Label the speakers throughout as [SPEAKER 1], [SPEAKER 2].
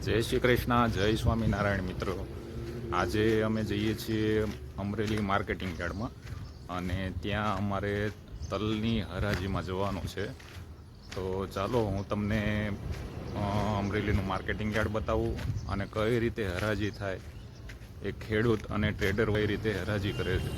[SPEAKER 1] જય શ્રી કૃષ્ણ, જય સ્વામિનારાયણ મિત્રો. આજે અમે જઈએ છીએ અમરેલી માર્કેટિંગ યાર્ડમાં અને ત્યાં અમારે તલની હરાજીમાં જવાનું છે. તો ચાલો હું તમને અમરેલીનું માર્કેટિંગ યાર્ડ બતાવું અને કઈ રીતે હરાજી થાય, એ ખેડૂત અને ટ્રેડર કઈ રીતે હરાજી કરે છે.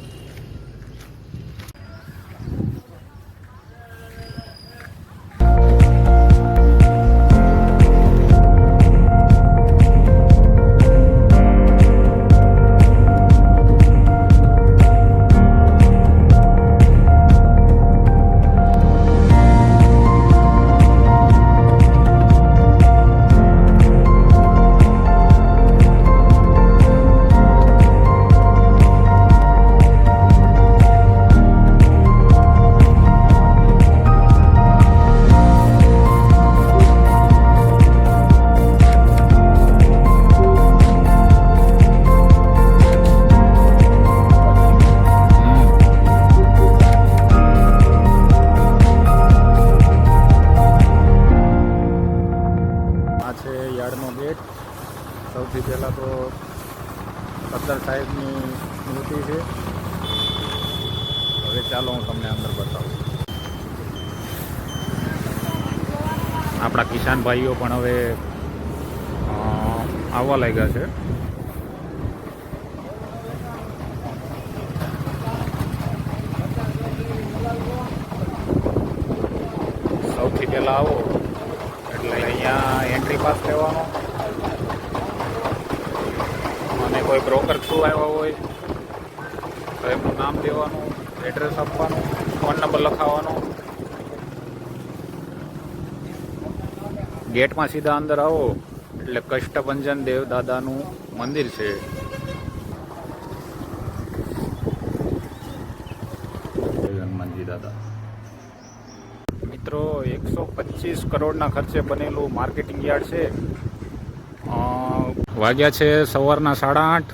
[SPEAKER 1] યાર્ડનો ગેટ. સૌથી પહેલાં તો સરદાર સાહેબની મૂર્તિ છે. હવે ચાલો હું તમને અંદર બતાવું. આપણા કિસાન ભાઈઓ પણ હવે આવવા લાગ્યા છે. સૌથી પહેલાં આવો એટલે અહીંયા એન્ટ્રી પાસ લેવાનો અને કોઈ બ્રોકર થ્રુ આવ્યા હોય તો એમનું નામ દેવાનું, એડ્રેસ આપવાનું, ફોન નંબર લખાવવાનો. ગેટમાં સીધા અંદર આવો એટલે કષ્ટભંજન દેવ દાદાનું મંદિર છે. હનુમાનજી દાદા. મિત્રો 125 કરોડના ખર્ચે બનેલું માર્કેટિંગ યાર્ડ છે. વાગ્યા છે સવારના 8:30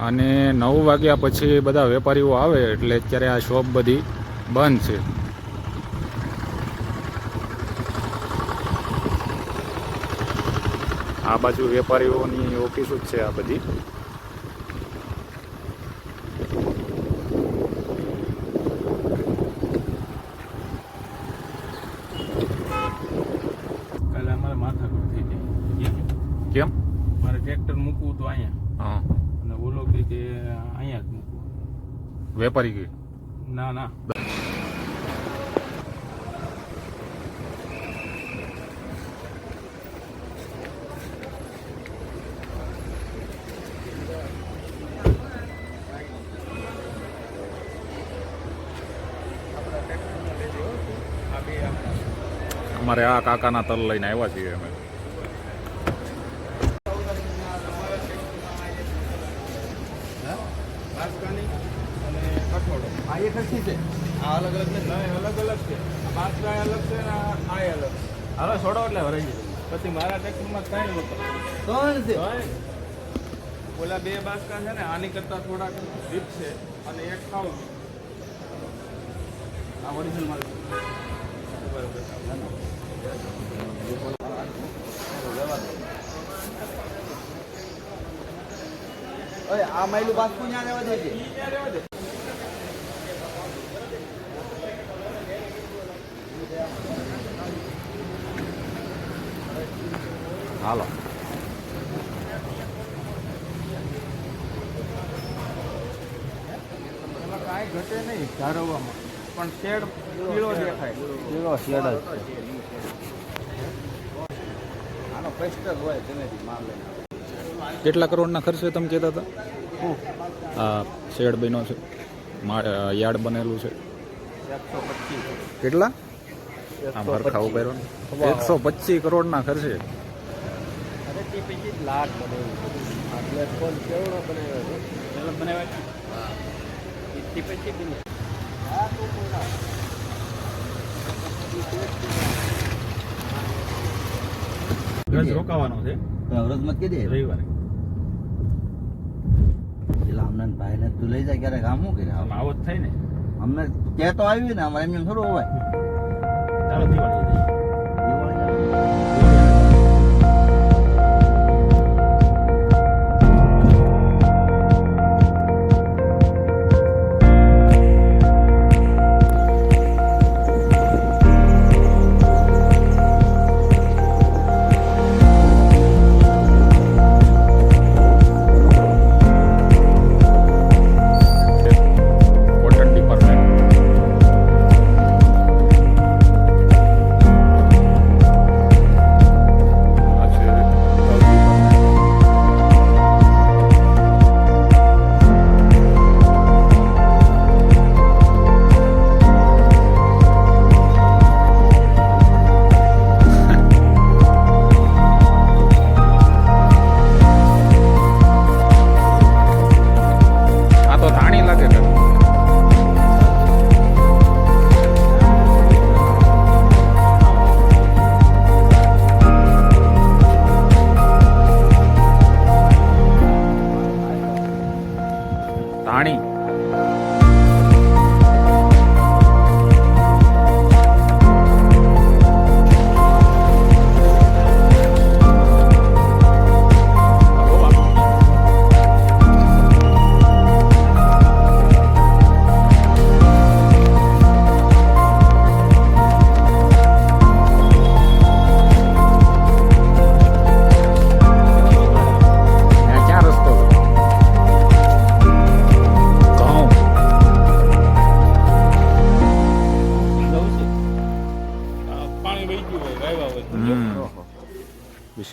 [SPEAKER 1] અને 9 વાગ્યા પછી બધા વેપારીઓ આવે એટલે અત્યારે આ શોપ બધી બંધ છે. આ બાજુ વેપારીઓની ઓફિસો જ છે આ બધી. કેમ?
[SPEAKER 2] મારે ટ્રેક્ટર મૂકવું તો અહીંયા.
[SPEAKER 1] હા.
[SPEAKER 2] અને ઓલો કે અહીંયા જ મૂકવું.
[SPEAKER 1] વેપારી કે
[SPEAKER 2] ના ના,
[SPEAKER 1] અમારે આ કાકાના તલ લઈને આવ્યા છીએ અમે.
[SPEAKER 2] અને કઠોળો આ એક જ છે. આ અલગ અલગ નથી. અલગ અલગ છે. બાસકા અલગ છે ને આ અલગ. હાલો છોડો એટલે ભરાઈ જાય. પછી મારા ટ્રેક્ટરમાં 3 લોકો 3 છે. ઓલા 2 બાસકા છે ને આની કરતા થોડાક ડીપ છે અને એક ખાવ. આ ઓરિજિનલ માલ બરાબર. આ માયલું બાસ્કું ત્યાં રહેવા દે છે.
[SPEAKER 1] હાલો.
[SPEAKER 2] એમાં કાંઈ ઘટે નહીં ધારવામાં, પણ શેડ પીળો દેખાય. પીળો શેડ જ આનો પેસ્ટર હોય તેનાથી માલ લઈને.
[SPEAKER 1] કેટલા કરોડના ખર્ચે તમે કહેતા હતા? આ શેડ બન્યો છે, યાર્ડ બનેલું છે.
[SPEAKER 2] 125.
[SPEAKER 1] કેટલા? આમ હરખા ઉભેરો 125 કરોડના ખર્ચે.
[SPEAKER 2] અરે તે પછી લાખ બનાવ્યું. આ પ્લેટફોર્મ કેવડો બનાવ્યો છે? પહેલાં બનાવ્યા છે. તે પછી બી રોકાવાનો છે.
[SPEAKER 3] અવરોધમાં કે દે
[SPEAKER 2] રવિવારે
[SPEAKER 3] પેલા અમને ભાઈ ને તું લઈ જાય ક્યારેક આમ શું કરે
[SPEAKER 2] આવત થાય ને.
[SPEAKER 3] અમને ત્યાં તો આવ્યું ને અમારે એમને થોડું હોય.
[SPEAKER 2] ચાલો દિવાળી
[SPEAKER 3] દિવાળી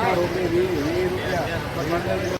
[SPEAKER 4] 18, 19, 20 રૂપિયા